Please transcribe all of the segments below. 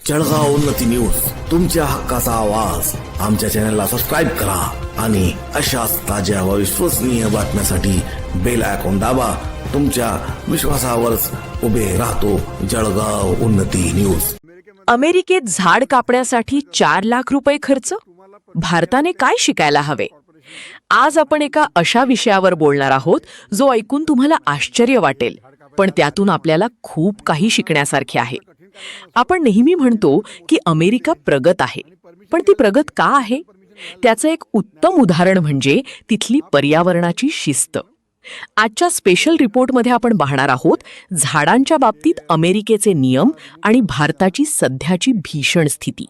जळगाव उन्नती न्यूज, तुमच्या हक्काचा आवाज. आमच्या चॅनलला सबस्क्राईब करा आणि अशाच ताज्या व विश्वसनीय बातम्यांसाठी बेल आयकॉन दाबा. तुमच्या विश्वासावरच उभे राहतो जळगाव उन्नती न्यूज. अमेरिकेत झाड कापण्यासाठी 4 लाख रुपये खर्च. भारताने काय शिकायला हवे? आज आपण एका अशा विषयावर बोलणार आहोत जो ऐकून तुम्हाला आश्चर्य वाटेल, पण त्यातून आपल्याला खूप काही शिकण्यासारखे आहे. आपण नेहमी म्हणतो की अमेरिका प्रगत आहे, पण ती प्रगत का आहे? त्याचं एक उत्तम उदाहरण म्हणजे तिथली पर्यावरणाची शिस्त. आजच्या स्पेशल रिपोर्टमध्ये आपण पाहणार आहोत झाडांच्या बाबतीत अमेरिकेचे नियम आणि भारताची सध्याची भीषण स्थिती.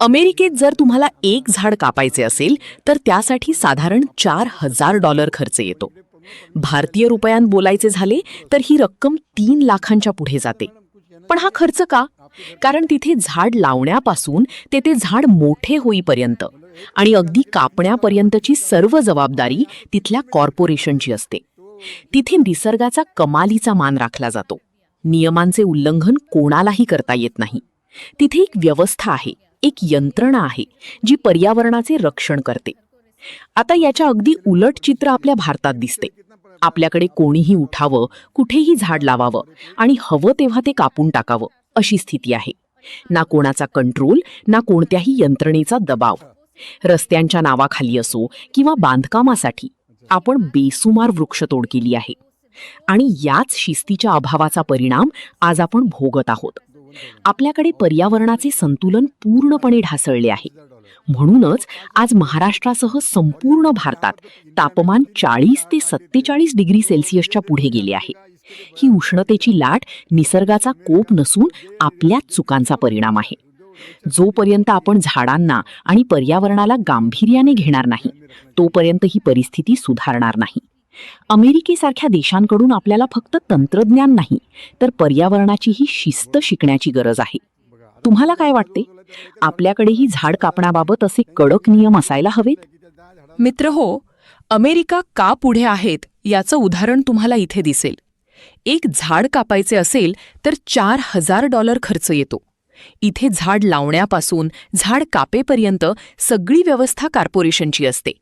अमेरिकेत जर तुम्हाला एक झाड कापायचे असेल तर त्यासाठी साधारण $4,000 खर्च येतो. भारतीय रुपयांत बोलायचे झाले तर ही रक्कम 3 लाखांच्या पुढे जाते. पण हा खर्च का? कारण तिथे झाड लावण्यापासून ते झाड मोठे होईपर्यंत आणि अगदी कापण्यापर्यंतची सर्व जबाबदारी तिथल्या कॉर्पोरेशनची असते. तिथे निसर्गाचा कमालीचा मान राखला जातो. नियमांचे उल्लंघन कोणालाही करता येत नाही. तिथे एक व्यवस्था आहे, एक यंत्रणा आहे जी पर्यावरणाचे रक्षण करते. आता याच्या अगदी उलट चित्र आपल्या भारतात दिसते. आपल्याकडे कोणीही उठावं, कुठेही झाड लावावं आणि हवं तेव्हा ते कापून टाकावं अशी स्थिती आहे. ना कोणाचा कंट्रोल, ना कोणत्याही यंत्रणेचा दबाव. रस्त्यांच्या नावाखाली असो किंवा बांधकामासाठी आपण बेसुमार वृक्षतोड केली आहे. आणि याच शिस्तीच्या अभावाचा परिणाम आज आपण भोगत आहोत. आपल्याकडे पर्यावरणाचे संतुलन पूर्णपणे ढासळले आहे. म्हणूनच आज महाराष्ट्रासह संपूर्ण भारतात तापमान 40 ते 47 डिग्री सेल्सिअसच्या पुढे गेले आहे. ही उष्णतेची लाट निसर्गाचा कोप नसून आपल्याच चुकांचा परिणाम आहे. जोपर्यंत आपण झाडांना आणि पर्यावरणाला गांभीर्याने घेणार नाही, तोपर्यंत ही परिस्थिती सुधारणार नाही. अमेरिकेसारख्या देशांकडून आपल्याला फक्त तंत्रज्ञान नाही, तर पर्यावरणाचीही शिस्त शिकण्याची गरज आहे. तुम्हाला काय वाटते? आपल्याकडेही झाड कापण्याबाबत असे कडक नियम असायला हवेत? मित्रहो, अमेरिका का पुढे आहेत याचं उदाहरण तुम्हाला इथे दिसेल. एक झाड कापायचे असेल तर $4,000 खर्च येतो. इथे झाड लावण्यापासून झाड कापेपर्यंत सगळी व्यवस्था कॉर्पोरेशनची असते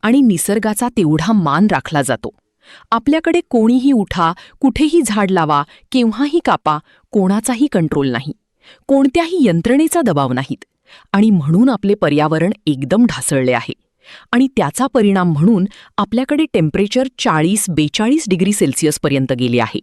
आणि निसर्गाचा तेवढा मान राखला जातो. आपल्याकडे कोणीही उठा, कुठेही झाड लावा, केव्हाही कापा, कोणाचाही कंट्रोल नाही, कोणत्याही यंत्रणेचा दबाव नाहीत. आणि म्हणून आपले पर्यावरण एकदम ढासळले आहे. आणि त्याचा परिणाम म्हणून आपल्याकडे टेम्परेचर 40-42 डिग्री सेल्सिअसपर्यंत गेले आहे.